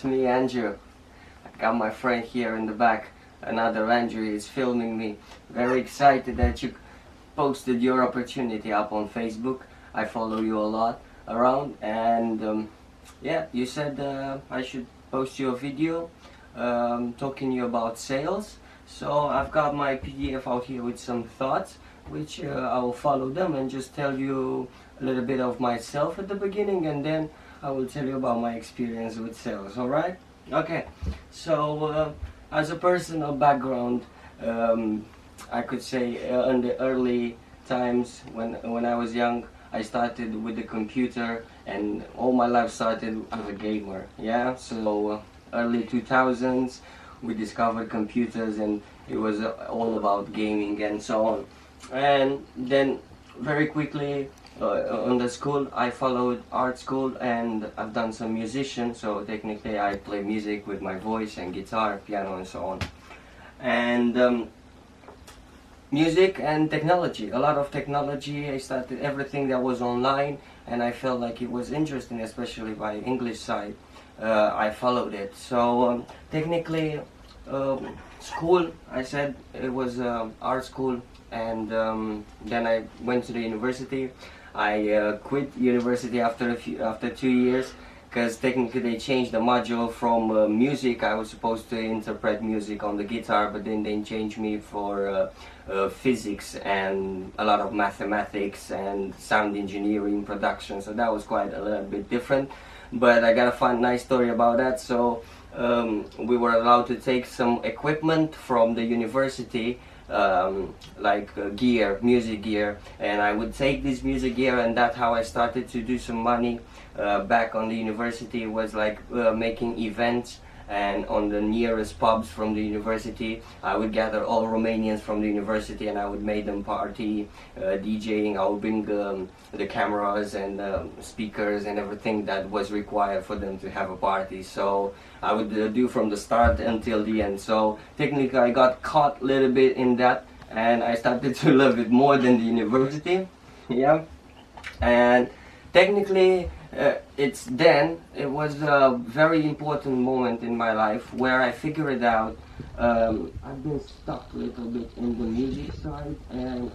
it's me, Andrew. I got my friend here in the back. Another Andrew is filming me. Very excited that you posted your opportunity up on Facebook. I follow you a lot around, and yeah, you said I should post you a video talking to you about sales. So I've got my PDF out here with some thoughts, which I will follow them and just tell you a little bit of myself at the beginning, and then I will tell you about my experience with sales. Alright? Okay. So as a personal background, I could say in the early times when I was young, I started with the computer, and all my life started as a gamer. Yeah, so early 2000s we discovered computers, and it was all about gaming and so on. And then very quickly on the school I followed art school, and I've done some musician, so technically I play music with my voice and guitar, piano and so on. And music and technology, a lot of technology. I started everything that was online, and I felt like it was interesting, especially by English side. I followed it. So technically school, I said it was art school, and then I went to the university. I quit university after 2 years, because technically they changed the module from music. I was supposed to interpret music on the guitar, but then they changed me for physics and a lot of mathematics and sound engineering production, so that was quite a little bit different. But I got a fun, nice story about that. So we were allowed to take some equipment from the university, like gear, music gear, and I would take this music gear, and that's how I started to do some money back on the university. It was like making events, and on the nearest pubs from the university I would gather all Romanians from the university, and I would make them party, DJing. I would bring the cameras and speakers and everything that was required for them to have a party. So I would do from the start until the end. So technically I got caught a little bit in that, and I started to love it more than the university. Yeah, and technically it was a very important moment in my life where I figured out I've been stuck a little bit in the music side, and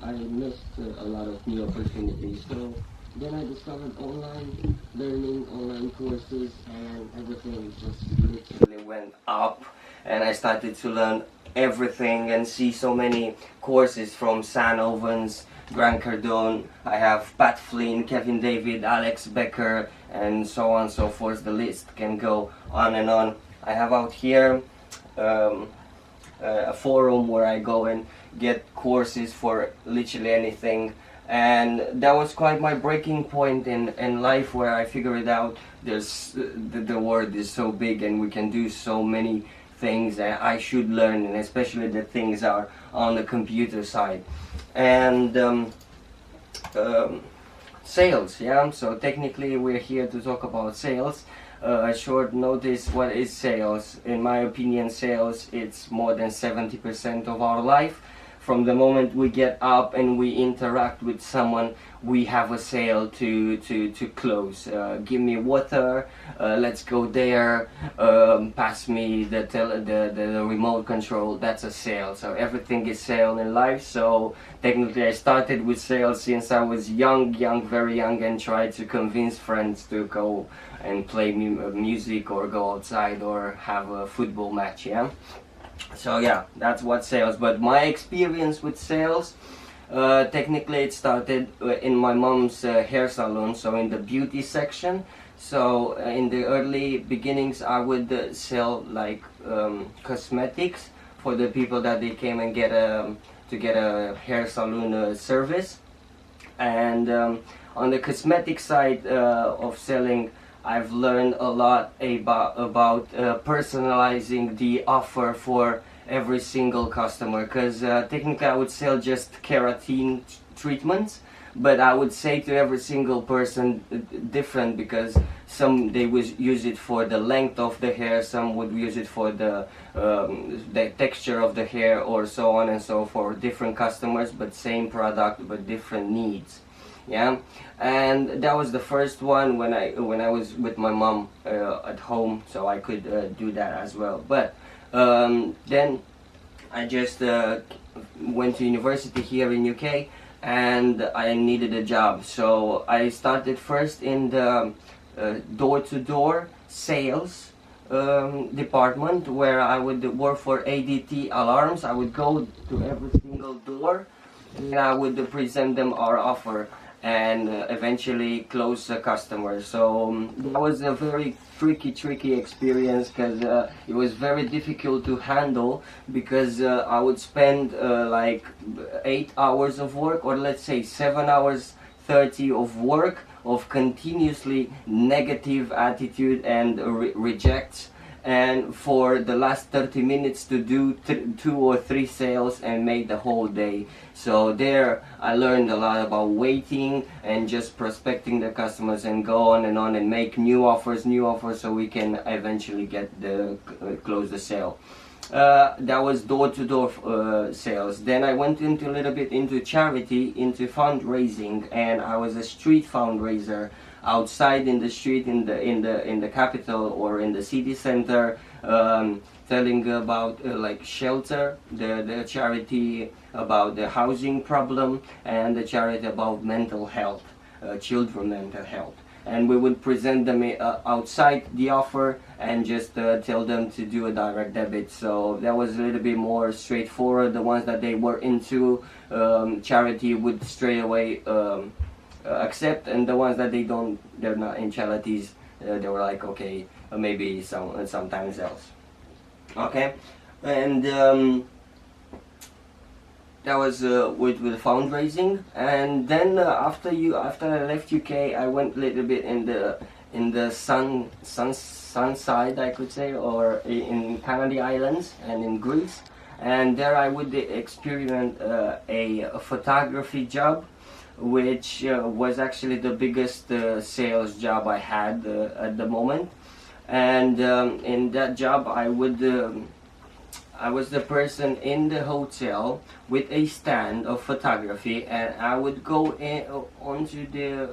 I missed a lot of new opportunities. So then I discovered online learning, online courses, and everything just literally went up, and I started to learn everything and see so many courses from San Ovens, Grant Cardone. I have Pat Flynn, Kevin David, Alex Becker, and so on and so forth. The list can go on and on. I have out here a forum where I go and get courses for literally anything, and that was quite my breaking point in life, where I figured out the world is so big and we can do so many things that I should learn, and especially the things are on the computer side. And sales, yeah, so technically we're here to talk about sales. A short notice, what is sales? In my opinion, sales, it's more than 70% of our life. From the moment we get up and we interact with someone, we have a sale to close. Give me water, let's go there, pass me the remote control. That's a sale. So everything is sale in life. So technically I started with sales since I was young, very young, and tried to convince friends to go and play music or go outside or have a football match. Yeah. So yeah, that's what sales. But my experience with sales, technically it started in my mom's hair salon, so in the beauty section. So in the early beginnings I would sell like cosmetics for the people that they came and get a hair salon service. And on the cosmetic side of selling, I've learned a lot about personalizing the offer for every single customer, because technically I would sell just keratin treatments, but I would say to every single person different, because some they would use it for the length of the hair, some would use it for the texture of the hair, or so on and so forth. Different customers, but same product, but different needs. Yeah, and that was the first one when I was with my mom at home, so I could do that as well. But then I just went to university here in UK, and I needed a job, so I started first in the door-to-door sales department, where I would work for ADT alarms. I would go to every single door and I would present them our offer and eventually close customers. So that was a very tricky experience, because it was very difficult to handle, because I would spend like 8 hours of work, or let's say 7 hours 30 of work, of continuously negative attitude and rejects, and for the last 30 minutes to do 2 or 3 sales and make the whole day. So there I learned a lot about waiting and just prospecting the customers and go on and make new offers, so we can eventually get the close the sale. That was door-to-door sales. Then I went into a little bit into charity, into fundraising, and I was a street fundraiser outside in the street, in the capital or in the city center, telling about like shelter, the charity about the housing problem, and the charity about mental health, children mental health. And we would present them outside the offer and just tell them to do a direct debit. So that was a little bit more straightforward. The ones that they were into charity would straight away accept, and the ones that they're not in charities, they were like, okay, maybe sometimes else. Okay, and that was with fundraising. And then after I left UK, I went a little bit in the sun side, I could say, or in Canary Islands and in Greece, and there I would experience a photography job, which was actually the biggest sales job I had at the moment. And in that job I was the person in the hotel with a stand of photography, and I would go onto the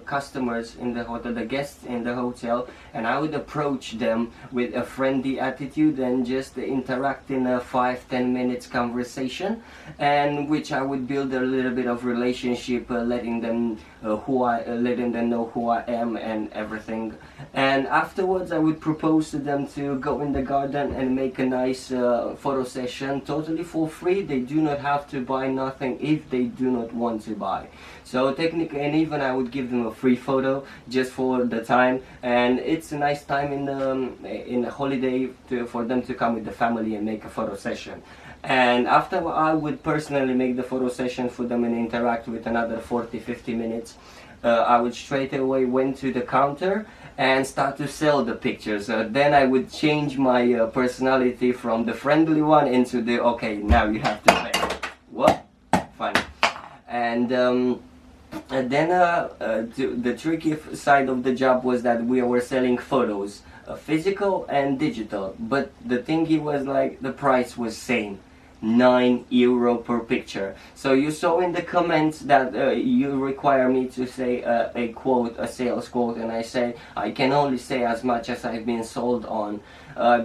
customers in the hotel, the guests in the hotel, and I would approach them with a friendly attitude and just interact in a 5-10 minutes conversation, and which I would build a little bit of relationship, letting them know who I am and everything. And afterwards I would propose to them to go in the garden and make a nice photo session, totally for free. They do not have to buy nothing if they do not want to buy. So technically, and even I would give them a free photo just for the time, and it's a nice time in a holiday for them to come with the family and make a photo session. And after I would personally make the photo session for them and interact with another 40-50 minutes, I would straight away went to the counter and start to sell the pictures. Then I would change my personality from the friendly one into the, okay, now you have to pay. What? Fine. And then the tricky side of the job was that we were selling photos, physical and digital. But the thingy was like, the price was same. €9 per picture. So you saw in the comments that you require me to say a quote, a sales quote, and I say I can only say as much as I've been sold on,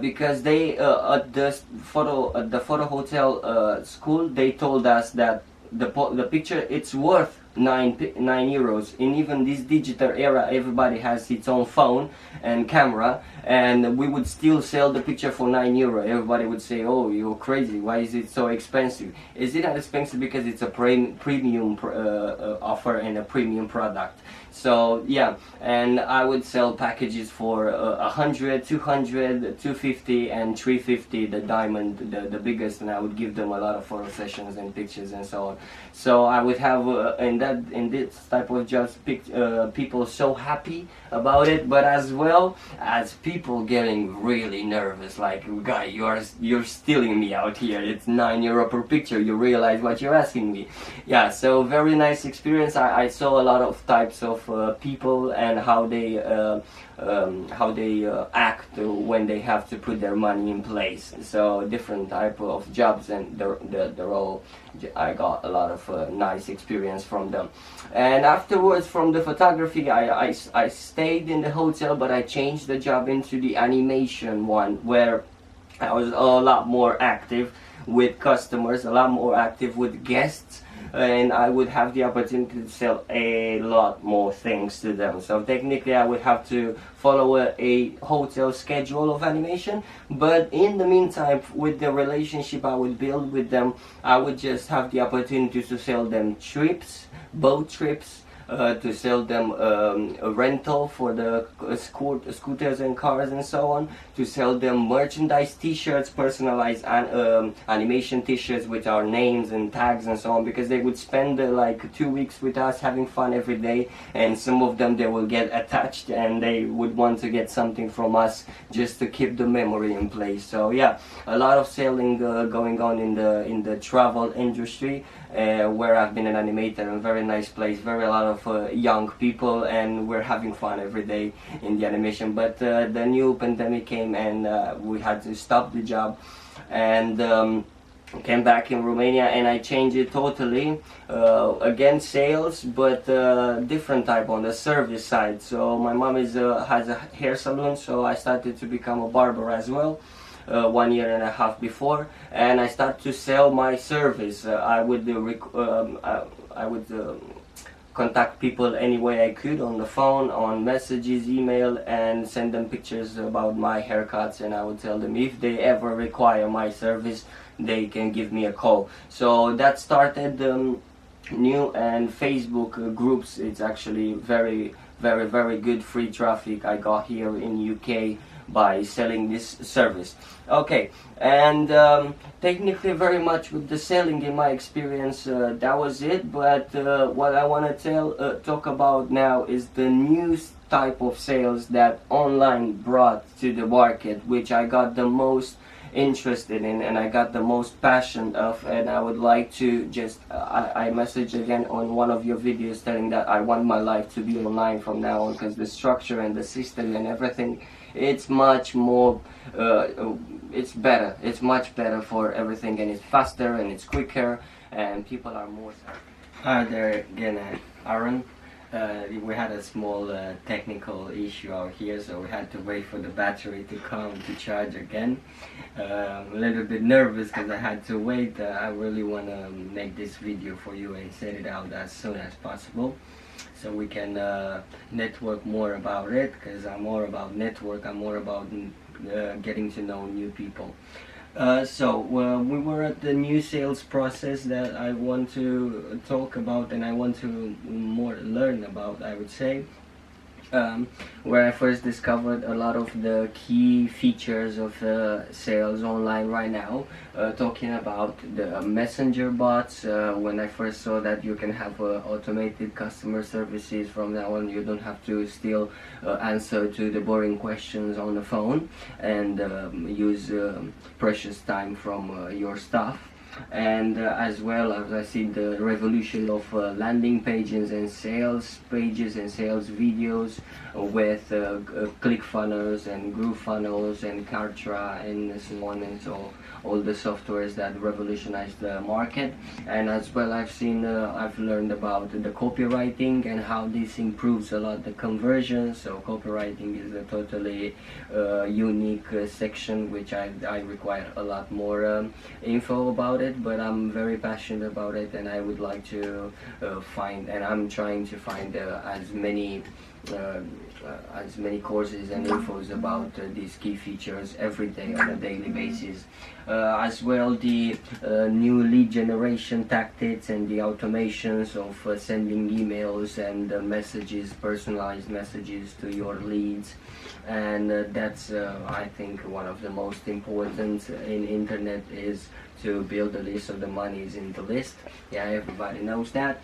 because they at the photo hotel school, they told us that the picture, it's worth €9. In even this digital era, everybody has its own phone and camera, and we would still sell the picture for €9. Everybody would say, oh, you're crazy, why is it so expensive? Is it not expensive because it's a premium offer and a premium product? So yeah, and I would sell packages for 100, 200, 250 and 350, the diamond, the biggest, and I would give them a lot of photo sessions and pictures and so on. So I would have in this type of jobs people so happy about it, but as well as people getting really nervous, like, guy, you're stealing me out here, it's €9 per picture, you realize what you're asking me? Yeah, so very nice experience. I saw a lot of types of people and how they act when they have to put their money in place. So different type of jobs, and the role, I got a lot of nice experience from them. And afterwards, from the photography, I stayed in the hotel, but I changed the job into the animation one, where I was a lot more active with customers, a lot more active with guests, and I would have the opportunity to sell a lot more things to them. So technically I would have to follow a hotel schedule of animation, but in the meantime, with the relationship I would build with them, I would just have the opportunity to sell them trips, boat trips, to sell them a rental for the scooters and cars and so on, to sell them merchandise, t-shirts, personalized animation t-shirts with our names and tags and so on, because they would spend like 2 weeks with us having fun every day, and some of them, they will get attached and they would want to get something from us just to keep the memory in place. So yeah, a lot of selling going on in the travel industry, where I've been an animator. A very nice place, very a lot of young people, and we're having fun every day in the animation. But the new pandemic came, and we had to stop the job, and came back in Romania, and I changed it totally. Again, sales, but different type, on the service side. So my mom has a hair salon, so I started to become a barber as well. 1 year and a half before, and I start to sell my service. I would contact people any way I could, on the phone, on messages, email, and send them pictures about my haircuts, and I would tell them if they ever require my service, they can give me a call. So that started new, and Facebook groups. It's actually very good free traffic I got here in UK by selling this service. Okay, and technically very much with the selling, in my experience, that was it. But what I want to talk about now is the new type of sales that online brought to the market, which I got the most interested in and I got the most passion of. And I would like to just I messaged again on one of your videos telling that I want my life to be online from now on, because the structure and the system and everything, it's much more it's better, it's much better for everything, and it's faster and it's quicker, and people are more satisfied. Hi there again, Aaron. We had a small technical issue out here, so we had to wait for the battery to come to charge again. A little bit nervous because I had to wait. I really want to make this video for you and send it out as soon as possible, so we can network more about it, because I'm more about network, I'm more about getting to know new people. We were at the new sales process that I want to talk about, and I want to more learn about, I would say. Where I first discovered a lot of the key features of sales online right now, talking about the messenger bots. When I first saw that you can have automated customer services from now on, you don't have to still answer to the boring questions on the phone and use precious time from your staff. And as well as I see the revolution of landing pages and sales videos with ClickFunnels and GrooveFunnels and Kartra and so on, and so all the softwares that revolutionized the market. And as well I've learned about the copywriting and how this improves a lot the conversion. So copywriting is a totally unique section which I require a lot more info about it, but I'm very passionate about it, and I would like to find, and I'm trying to find as many courses and infos about these key features every day on a daily basis. As well, the new lead generation tactics and the automations of sending emails and messages, personalized messages to your leads. And that's I think one of the most important in internet is to build a list, so the money is in the list. Yeah, everybody knows that.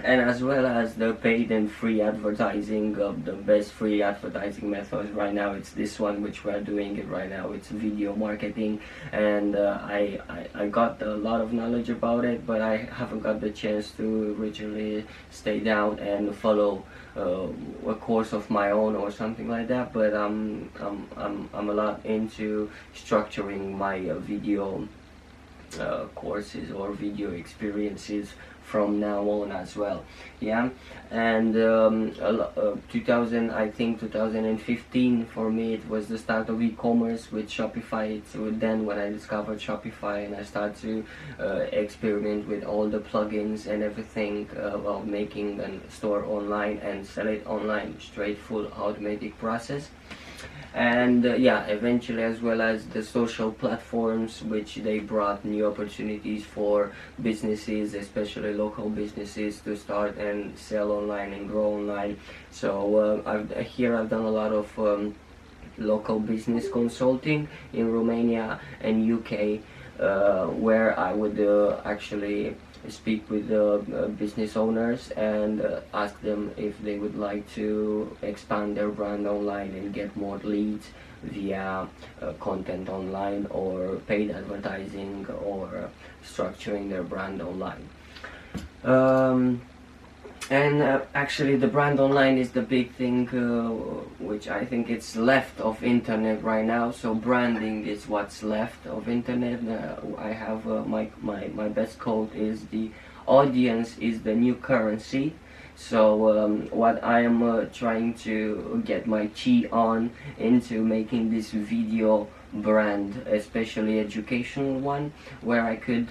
and as well as the paid and free advertising. The best free advertising methods right now, it's this one which we're doing it right now. It's video marketing, and I got a lot of knowledge about it, but I haven't got the chance to originally stay down and follow a course of my own or something like that. But I'm a lot into structuring my video courses or video experiences from now on as well. Yeah, and 2015 for me, it was the start of e-commerce with Shopify. So then when I discovered Shopify and I started to experiment with all the plugins and everything of making a store online and sell it online, straight full automatic process. And yeah, eventually, as well as the social platforms, which they brought new opportunities for businesses, especially local businesses, to start and sell online and grow online. So I've done a lot of local business consulting in Romania and UK, where I would actually speak with business owners and ask them if they would like to expand their brand online and get more leads via content online or paid advertising or structuring their brand online. Actually, the brand online is the big thing, which I think it's left of internet right now. So branding is what's left of internet. I have my best quote is, the audience is the new currency. So what I am trying to get my key on into making this video brand, especially educational one, where I could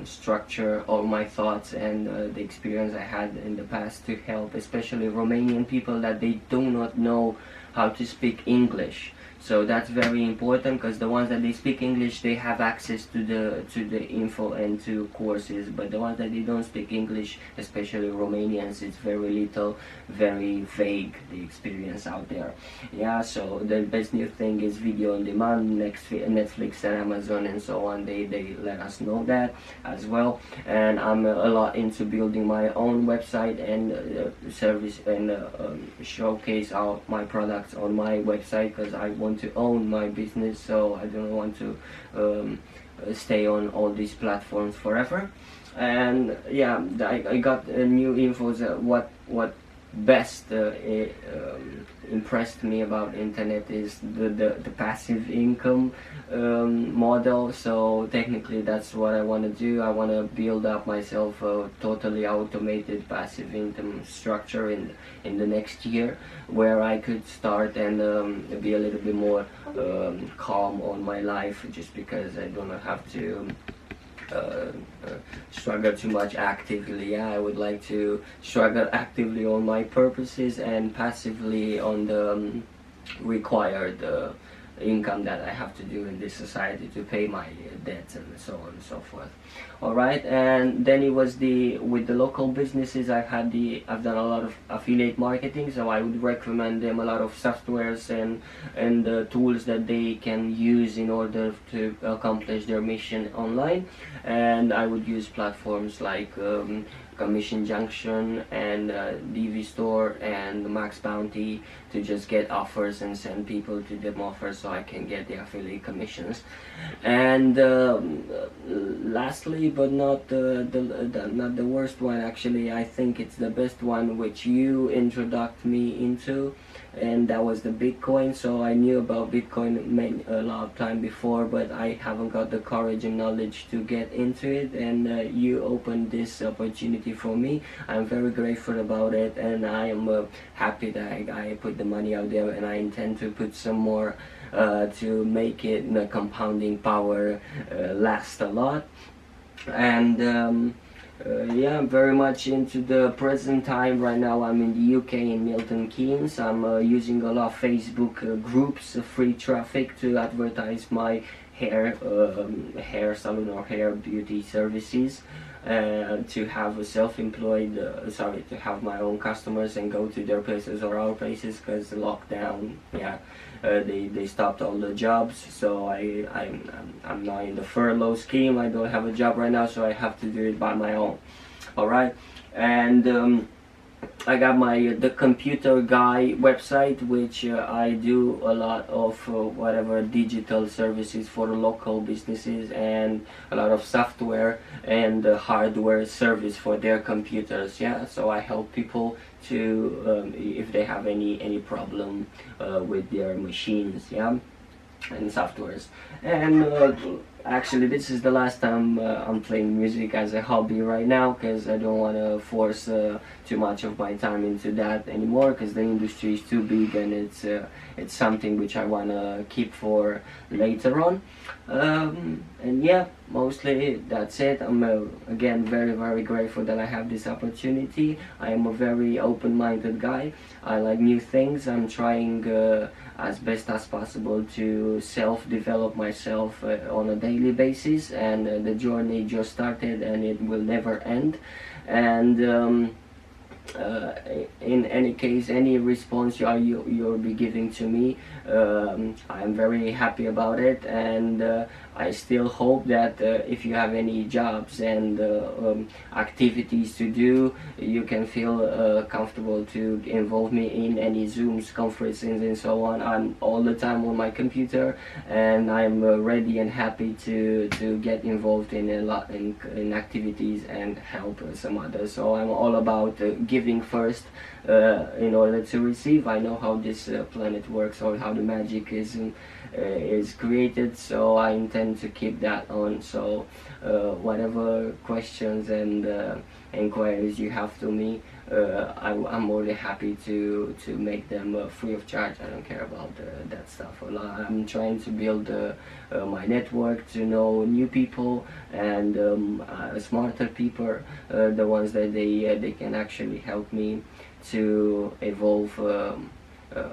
structure all my thoughts and the experience I had in the past to help especially Romanian people that they do not know how to speak English. So that's very important, because the ones that they speak English, they have access to the info and to courses, but the ones that they don't speak English, especially Romanians, it's very little, very vague, the experience out there. Yeah, so the best new thing is video on demand. Netflix and Amazon and so on, they let us know that as well. And I'm a lot into building my own website and service and showcase out my products on my website, because I want to own my business, so I don't want to stay on all these platforms forever. And yeah, I got new infos. What best impressed me about internet is the passive income model. So technically that's what I want to do. I want to build up myself a totally automated passive income structure in the next year, where I could start and be a little bit more calm on my life, just because I don't have to struggle too much actively. Yeah, I would like to struggle actively on my purposes and passively on the required income that I have to do in this society to pay my debts and so on and so forth. All right, and then it was with the local businesses. I've done a lot of affiliate marketing, so I would recommend them a lot of softwares and tools that they can use in order to accomplish their mission online. And I would use platforms like Commission Junction and DV Store and Max Bounty to just get offers and send people to them offers, so I can get the affiliate commissions. And lastly, but not the worst one, actually, I think it's the best one, which you introduced me into, and that was the Bitcoin. So I knew about Bitcoin a lot of time before, but I haven't got the courage and knowledge to get into it, and you opened this opportunity for me. I'm very grateful about it, and I am happy that I put the money out there, and I intend to put some more to make it the compounding power last a lot. And yeah, I'm very much into the present time. Right now I'm in the UK, in Milton Keynes. I'm using a lot of Facebook groups, free traffic, to advertise my hair salon or hair beauty services, to have a self-employed, to have my own customers and go to their places or our places, because the lockdown, yeah, they stopped all the jobs. So I'm now in the furlough scheme. I don't have a job right now, so I have to do it by my own. All right. and I got my the computer guy website, which I do a lot of whatever digital services for local businesses, and a lot of software and hardware service for their computers. Yeah, so I help people to if they have any problem with their machines. Yeah, and softwares. And actually, this is the last time I'm playing music as a hobby right now, because I don't want to force too much of my time into that anymore, because the industry is too big, and it's something which I want to keep for later on. And yeah, mostly that's it. I'm again very grateful that I have this opportunity. I am a very open-minded guy. I like new things. I'm trying as best as possible to self-develop myself on a daily basis, and the journey just started and it will never end. And in any case, any response you'll be giving to me, I'm very happy about it, and I still hope that if you have any jobs and activities to do, you can feel comfortable to involve me in any Zooms, conferences and so on. I'm all the time on my computer, and I'm ready and happy to get involved in a lot in activities and help some others. So I'm all about giving first in order to receive. I know how this planet works, or how the magic is created, so I intend to keep that on. So whatever questions and inquiries you have to me, I'm more than happy to make them free of charge. I don't care about that stuff. I'm trying to build my network, to know new people and smarter people, the ones that they can actually help me to evolve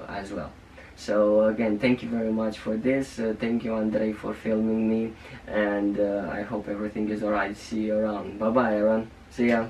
as well. So again, thank you very much for this. Thank you, Andrei, for filming me, and I hope everything is alright. See you around. Bye bye, Aaron. See ya.